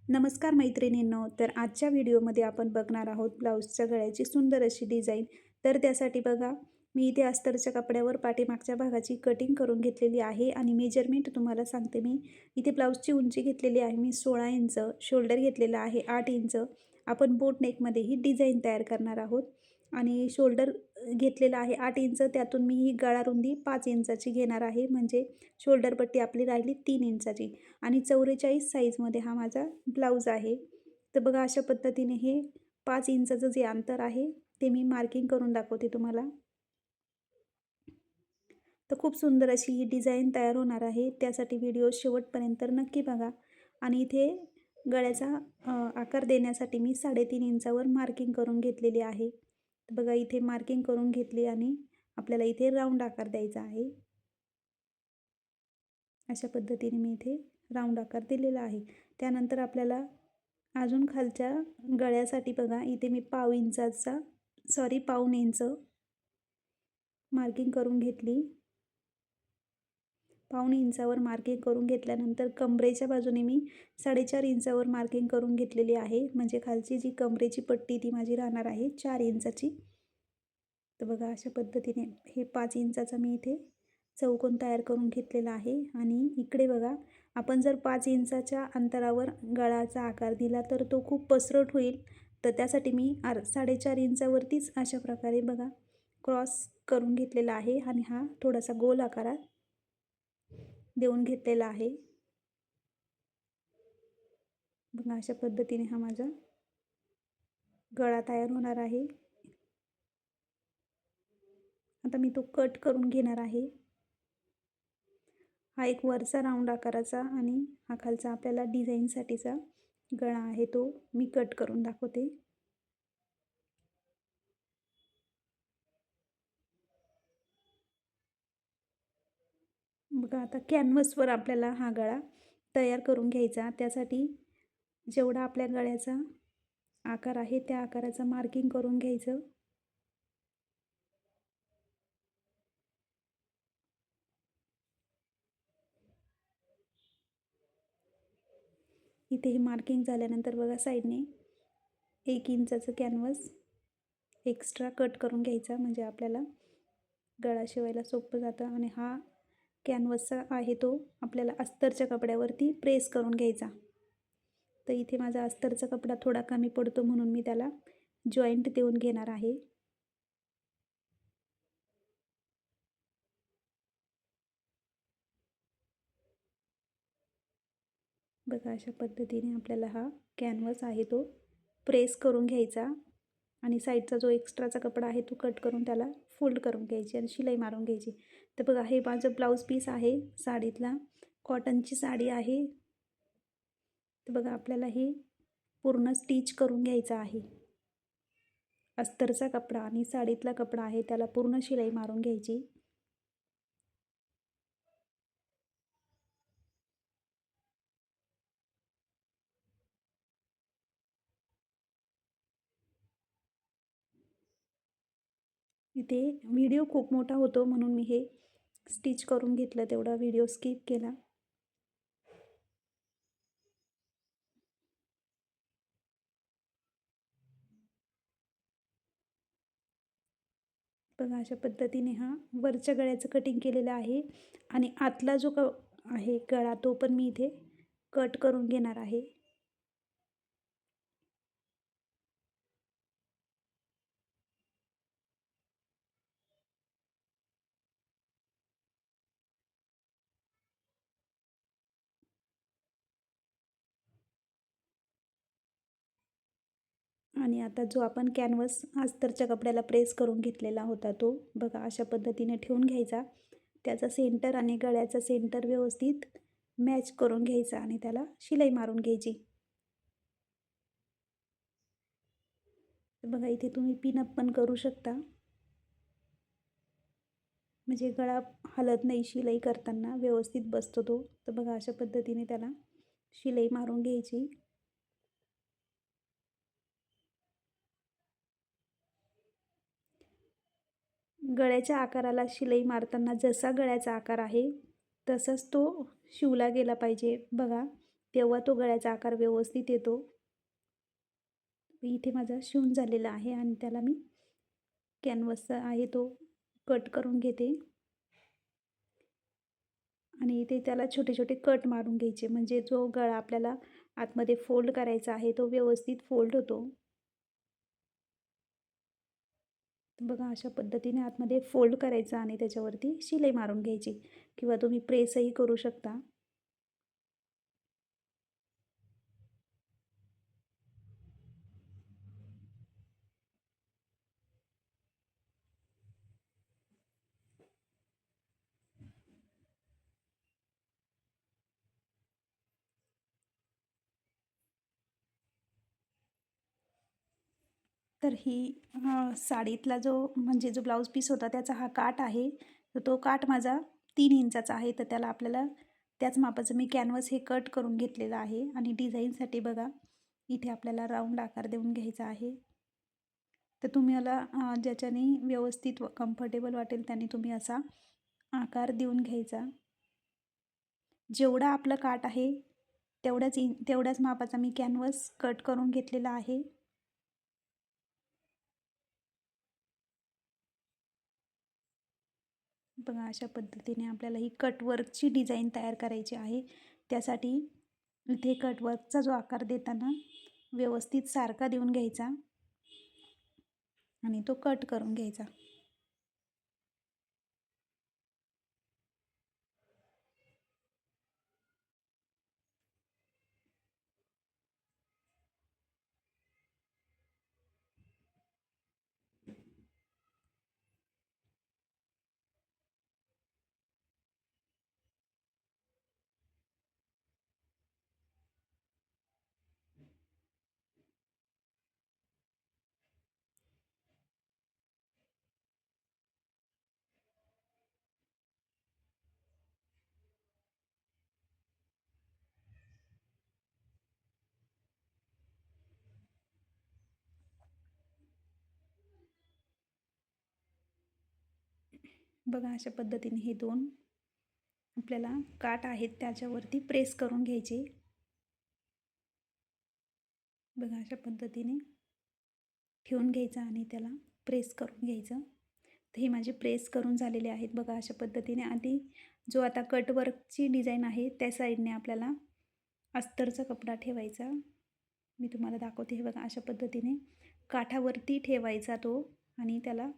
नमस्कार मैत्रिणींनो, तर आजच्या व्हिडिओमध्ये आपण बघणार आहोत ब्लाऊजच्या गळ्याची सुंदर अशी डिझाईन. तर त्यासाठी बघा, मी इथे अस्तरच्या कपड्यावर पाठीमागच्या भागाची कटिंग करून घेतलेली आहे आणि मेजरमेंट तुम्हाला सांगते मी. इथे ब्लाऊजची उंची घेतलेली आहे मी 16 इंच, शोल्डर घेतलेला आहे 8 इंच. आपण बोट नेकमध्ये ही डिझाईन तयार करणार आहोत आणि शोल्डर घेतलेला आहे 8 इंच, त्यातून मी ही गळा रुंदी 5 इंचाची घेणार आहे, म्हणजे शोल्डर पट्टी आपली राहिली 3 इंचाची. आणि 44 साईजमध्ये हा माझा ब्लाऊज आहे. तर बघा, अशा पद्धतीने हे 5 इंचाचं जे अंतर आहे ते मी मार्किंग करून दाखवते तुम्हाला. तर खूप सुंदर अशी ही डिझाईन तयार होणार आहे, त्यासाठी व्हिडिओ शेवटपर्यंत नक्की बघा. आणि इथे गळ्याचा आकार देण्यासाठी मी 3.5 इंचावर मार्किंग करून घेतलेली आहे. तर बघा, इथे मार्किंग करून घेतली आणि आपल्याला इथे राऊंड आकार द्यायचा आहे. अशा पद्धतीने मी इथे राऊंड आकार दिलेला आहे. त्यानंतर आपल्याला अजून खालच्या गळ्यासाठी बघा, इथे मी पाऊण इंच मार्किंग करून घेतली. पाऊण इंचावर मार्किंग करून घेतल्यानंतर कमरेच्या बाजूने मी 4.5 इंचावर मार्किंग करून घेतलेली आहे, म्हणजे खालची जी कमरेची पट्टी ती माझी राहणार आहे 4 इंचाची. तर बघा, अशा पद्धतीने हे 5 इंचाचा मी इथे चौकोन तयार करून घेतलेला आहे. आणि इकडे बघा, आपण जर 5 इंचाच्या अंतरावर गळाचा आकार दिला तर तो खूप पसरट होईल. तर त्यासाठी मी 4.5 इंचावरतीच अशा प्रकारे बघा क्रॉस करून घेतलेला आहे आणि हा थोडासा गोल आकारात देऊन घेतलेला आहे. बघा, अशा पद्धतीने हा माझा गळा तयार होणार आहे. आता मी तो कट करून घेणार आहे. हा एक वरचा राऊंड आकाराचा आणि हा खालचा आपल्याला डिझाईनसाठीचा गळा आहे, तो मी कट करून दाखवते. बघा, आता कॅनव्हसवर आपल्याला हा गळा तयार करून घ्यायचा. त्यासाठी जेवढा आपल्या गळ्याचा आकार आहे त्या आकाराचं मार्किंग करून घ्यायचं. इथे हे मार्किंग झाल्यानंतर बघा, साईडने 1 इंचाचं कॅनव्हस एक्स्ट्रा कट करून घ्यायचा, म्हणजे आपल्याला गळा शिवायला सोपं जातं. आणि हा कॅनव्हसचा आहे तो आपल्याला अस्तरच्या कपड्यावरती प्रेस करून घ्यायचा. तर इथे माझा अस्तरचा कपडा थोडा कमी पडतो म्हणून मी त्याला जॉईंट देऊन घेणार आहे. बघा, अशा पद्धतीने आपल्याला हा कॅनव्हस आहे तो प्रेस करून घ्यायचा आणि साईडचा जो एक्स्ट्राचा कपडा आहे तो कट करून त्याला फोल्ड करून घ्यायची आणि शिलाई मारून घ्यायची. तर बघा, हे माझं ब्लाऊज पीस आहे साडीतला, कॉटनची साडी आहे. तर बघा, आपल्याला हे पूर्ण स्टिच करून घ्यायचं आहे. अस्तरचा कपडा आणि साडीतला कपडा आहे त्याला पूर्ण शिलाई मारून घ्यायची. इथे व्हिडिओ खूप मोठा होतो म्हणून मी हे स्टिच करून घेतलं, तेवढा व्हिडिओ स्किप केला. बघा, अशा पद्धतीने हा वरच्या गळ्याचं कटिंग केलेलं आहे आणि आतला जो आहे गळा तो पण मी इथे कट करून घेणार आहे. आणि आता जो आपण कॅनव्हस अस्तरच्या कपड्याला प्रेस करून घेतलेला होता तो बघा अशा पद्धतीने ठेवून घ्यायचा. त्याचा सेंटर आणि गळ्याचा सेंटर व्यवस्थित मॅच करून घ्यायचा आणि त्याला शिलाई मारून घ्यायची. बघा, इथे तुम्ही पिनअप पण करू शकता, म्हणजे गळा हलत नाही, शिलाई करताना व्यवस्थित बसतो तो. तर बघा, अशा पद्धतीने त्याला शिलाई मारून घ्यायची. गळ्याच्या आकाराला शिलाई मारताना जसा गळ्याचा आकार आहे तसाच तो शिवला गेला पाहिजे. बघा, तेव्हा तो गळ्याचा आकार व्यवस्थित येतो. इथे माझा शिवून झालेला आहे आणि त्याला मी कॅनव्हास आहे तो कट करून घेते आणि इथे त्याला छोटे छोटे कट मारून घ्यायचे, म्हणजे जो गळा आपल्याला आतमध्ये फोल्ड करायचा आहे तो व्यवस्थित फोल्ड होतो. बघा अशा पद्धतीने आतमध्ये फोल्ड करायचा आणि त्याच्यावरती शिलाई मारून घ्यायची किंवा तुम्ही प्रेसही करू शकता. तर ही साडीतला जो म्हणजे जो ब्लाऊज पीस होता त्याचा हा काठ आहे. तर तो काठ माझा 3 इंचाचा आहे. तर त्याला आपल्याला त्याच मापाचं मी कॅनव्हास हे कट करून घेतलेलं आहे आणि डिझाईनसाठी बघा इथे आपल्याला राऊंड आकार देऊन घ्यायचा आहे. तर तुम्ही मला ज्याच्याने व्यवस्थित व कम्फर्टेबल वाटेल त्याने तुम्ही असा आकार देऊन घ्यायचा. जेवढा आपलं काठ आहे तेवढ्याच मापाचा मी कॅनव्हास कट करून घेतलेला आहे. बघा अशा पद्धतीने आपल्याला ही कटवर्कची डिझाईन तयार करायची आहे. त्यासाठी इथे कटवर्कचा जो आकार देताना व्यवस्थित सारखा देऊन घ्यायचा आणि तो कट करून घ्यायचा. बघा अशा पद्धतीने हे दोन आपल्याला काठ आहेत त्याच्यावरती प्रेस करून घ्यायचे. बघा अशा पद्धतीने ठेवून घ्यायचं आणि त्याला प्रेस करून घ्यायचं. तर हे माझे प्रेस करून झालेले आहेत बघा अशा पद्धतीने. आधी जो आता कटवर्कची डिझाईन आहे त्या साईडने आपल्याला अस्तरचा कपडा ठेवायचा. मी तुम्हाला दाखवते. हे बघा अशा पद्धतीने काठावरती ठेवायचा तो आणि त्याला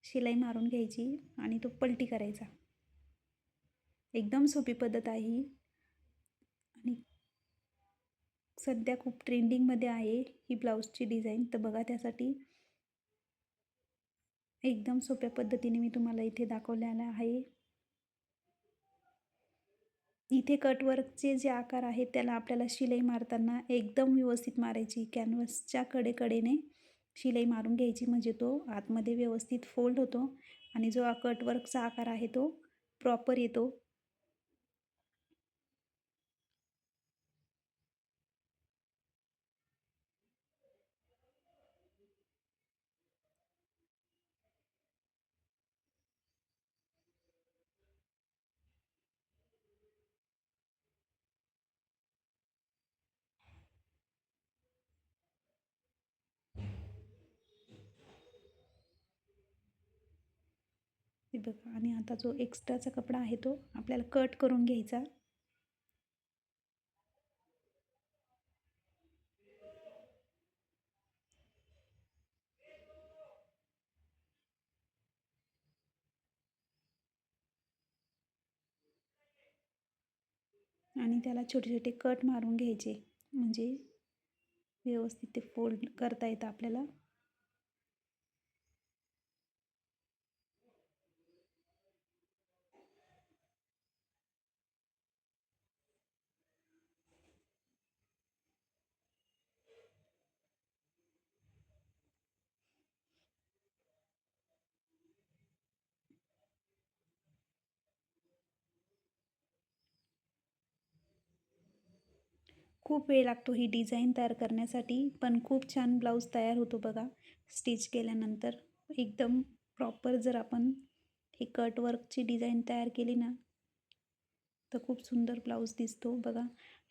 शिलाई मारून घ्यायची आणि तो पलटी करायचा. एकदम सोपी पद्धत आहे ही आणि सध्या खूप ट्रेंडिंगमध्ये आहे ही ब्लाऊजची डिझाईन. तर बघा त्यासाठी एकदम सोप्या पद्धतीने मी तुम्हाला इथे दाखवलेलं आहे. इथे कटवर्कचे जे आकार आहेत त्याला आपल्याला शिलाई मारताना एकदम व्यवस्थित मारायची. कॅनव्हासच्या कडेकडेने शिलाई मारून घ्यायची, म्हणजे तो आतमध्ये व्यवस्थित फोल्ड होतो आणि जो कटवर्कचा आकार आहे तो प्रॉपर येतो. हे बघा आणि आता जो एक्स्ट्राचा कपडा आहे तो आपल्याला कट करून घ्यायचा. आणि त्याला छोटे छोटे कट मारून घ्यायचे, म्हणजे व्यवस्थित ते फोल्ड करता येतं आपल्याला. खूप वेळ लागतो ही डिझाईन तयार करण्यासाठी, पण खूप छान ब्लाऊज तयार होतो बघा स्टिच केल्यानंतर. एकदम प्रॉपर जर आपण ही कटवर्कची डिझाईन तयार केली ना तर खूप सुंदर ब्लाऊज दिसतो बघा.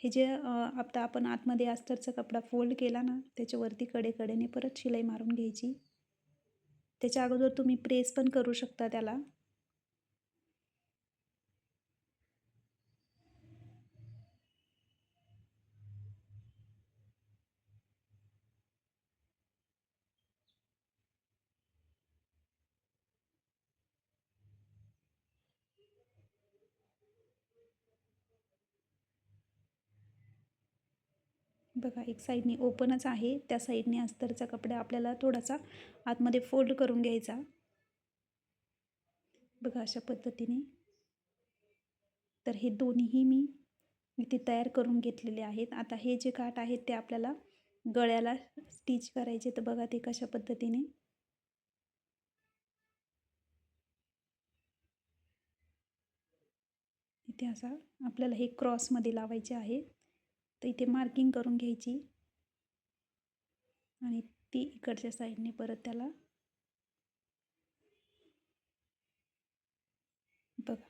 हे जे आता आपण आतमध्ये अस्तरचा कपडा फोल्ड केला ना, त्याच्यावरती कडेकडेने परत शिलाई मारून घ्यायची. त्याच्या अगोदर तुम्ही प्रेस पण करू शकता त्याला. बघा एक साईडने ओपनच आहे, त्या साईडने अस्तरचा कपडा आपल्याला थोडासा आतमध्ये फोल्ड करून घ्यायचा. बघा अशा पद्धतीने. तर हे दोन्हीही मी इथे तयार करून घेतलेले आहेत. आता हे जे काठ आहेत ते आपल्याला गळ्याला स्टिच करायचे. तर बघा ते कशा पद्धतीने इथे असा आपल्याला हे क्रॉसमध्ये लावायचे आहे. तर इथे मार्किंग करून घ्यायची आणि ती इकडच्या साईडने परत त्याला बघा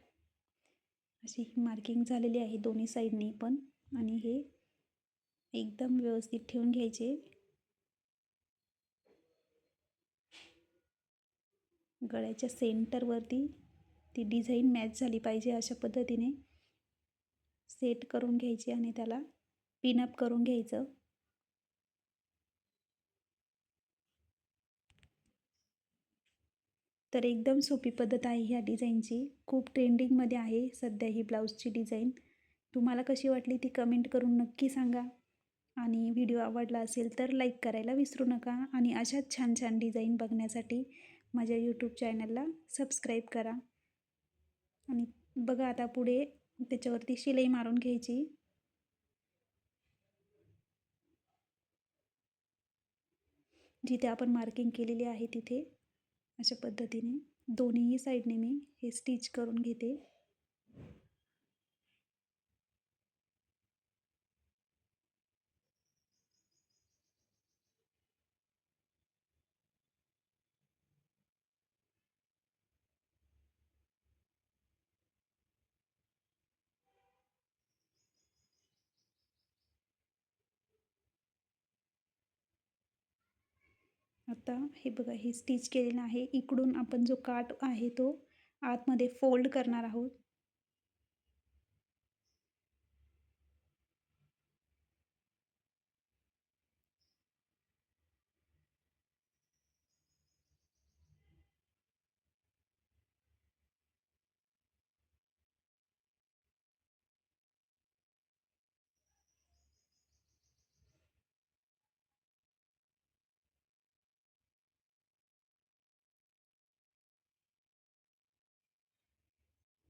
अशी ही मार्किंग झालेली आहे दोन्ही साईडनी पण. आणि हे एकदम व्यवस्थित ठेवून घ्यायचे. गळ्याच्या सेंटरवरती ती डिझाईन मॅच झाली पाहिजे अशा पद्धतीने सेट करून घ्यायची आणि त्याला पिनअप करून घ्यायचं. तर एकदम सोपी पद्धत आहे ह्या डिझाईनची. खूप ट्रेंडिंगमध्ये आहे सध्या ही ब्लाऊजची डिझाईन. तुम्हाला कशी वाटली ती कमेंट करून नक्की सांगा. आणि व्हिडिओ आवडला असेल तर लाईक करायला विसरू नका. आणि अशाच छान छान डिझाईन बघण्यासाठी माझ्या यूट्यूब चॅनलला सबस्क्राईब करा. आणि बघा आता पुढे त्याच्यावरती शिलाई मारून घ्यायची. जिथे आपण मार्किंग केलेली आहे तिथे अशा पद्धतीने दोन्हीही साईडने मी हे स्टिच करून घेते. आता हे बघा हे स्टिच केलेलं आहे. इकडून आपण जो काठ आहे तो आतमध्ये फोल्ड करणार आहोत.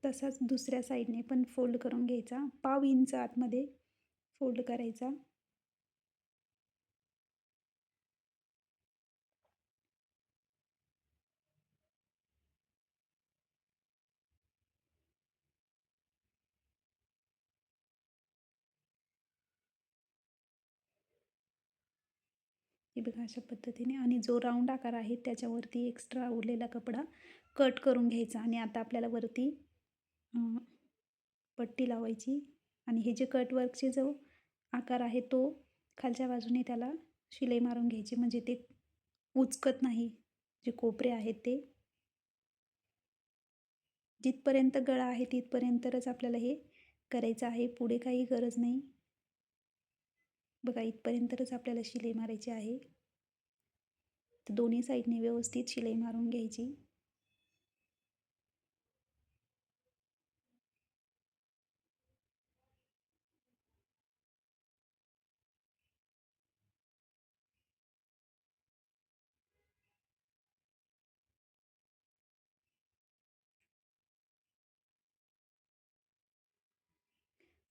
तसाच दुसऱ्या साईडने पण फोल्ड करून घ्यायचा. पाव इंच आतमध्ये फोल्ड करायचा. हे बघा अशा पद्धतीने. आणि जो राऊंड आकार आहे त्याच्यावरती एक्स्ट्रा उरलेला कपडा कट करून घ्यायचा. आणि आता आपल्याला वरती पट्टी लावायची. आणि हे जे कटवर्कचे जो आकार आहे तो खालच्या बाजूने त्याला शिलाई मारून घ्यायची, म्हणजे ते उचकत नाही. जे कोपरे आहेत ते जिथपर्यंत गळा आहे तिथपर्यंतच आपल्याला हे करायचं आहे. पुढे काही गरज नाही. बघा इथपर्यंतच आपल्याला शिलाई मारायची आहे. तर दोन्ही साईडने व्यवस्थित शिलाई मारून घ्यायची.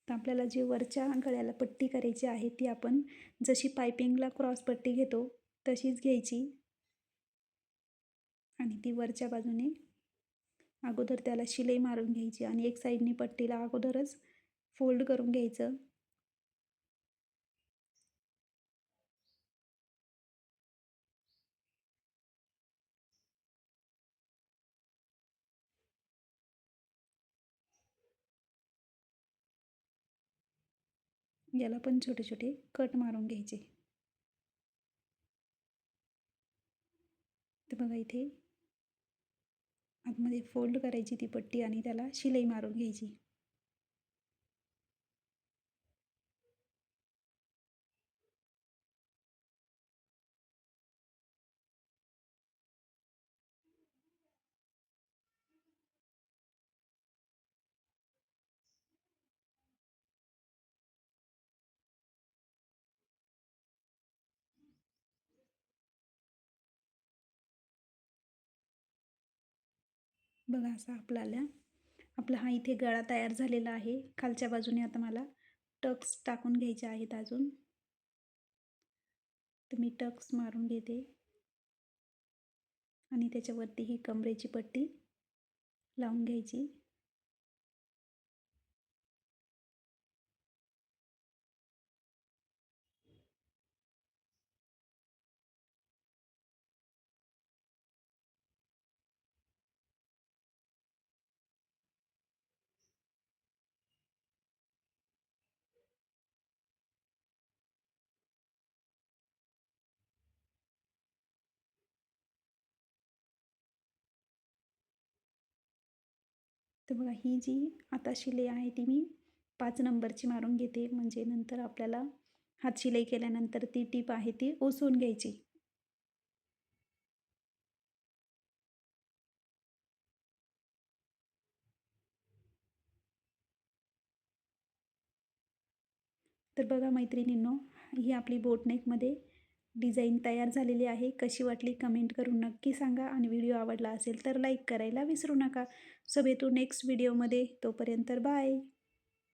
तर आपल्याला जी वरच्या गळ्याला पट्टी करायची आहे ती आपण जशी पायपिंगला क्रॉस पट्टी घेतो तशीच घ्यायची. आणि ती वरच्या बाजूने अगोदर त्याला शिलाई मारून घ्यायची आणि एक साईडने पट्टीला अगोदरच फोल्ड करून घ्यायचं. याला पण छोटे छोटे कट मारून घ्यायचे. तर बघा इथे आतमध्ये फोल्ड करायची ती पट्टी आणि त्याला शिलाई मारून घ्यायची. बघा असा आपला हा इथे गळा तयार झालेला आहे. खालच्या बाजूने आता मला टक्स टाकून घ्यायचे आहेत अजून. तर मी टक्स मारून घेते आणि त्याच्यावरती ही कमरेची पट्टी लावून घ्यायची. तर बघा ही जी आता शिलाई आहे ती मी 5 नंबरची मारून घेते, म्हणजे नंतर आपल्याला हात शिलाई केल्यानंतर ती टीप आहे ती ओसवून घ्यायची. तर बघा मैत्रिणींनो, ही आपली बोटनेकमध्ये डिझाईन तयार झालेली आहे. कशी वाटली कमेंट करून नक्की सांगा आणि व्हिडिओ आवडला असेल तर लाईक करायला विसरू नका. सो भेटू नेक्स्ट व्हिडिओमध्ये. तोपर्यंत बाय.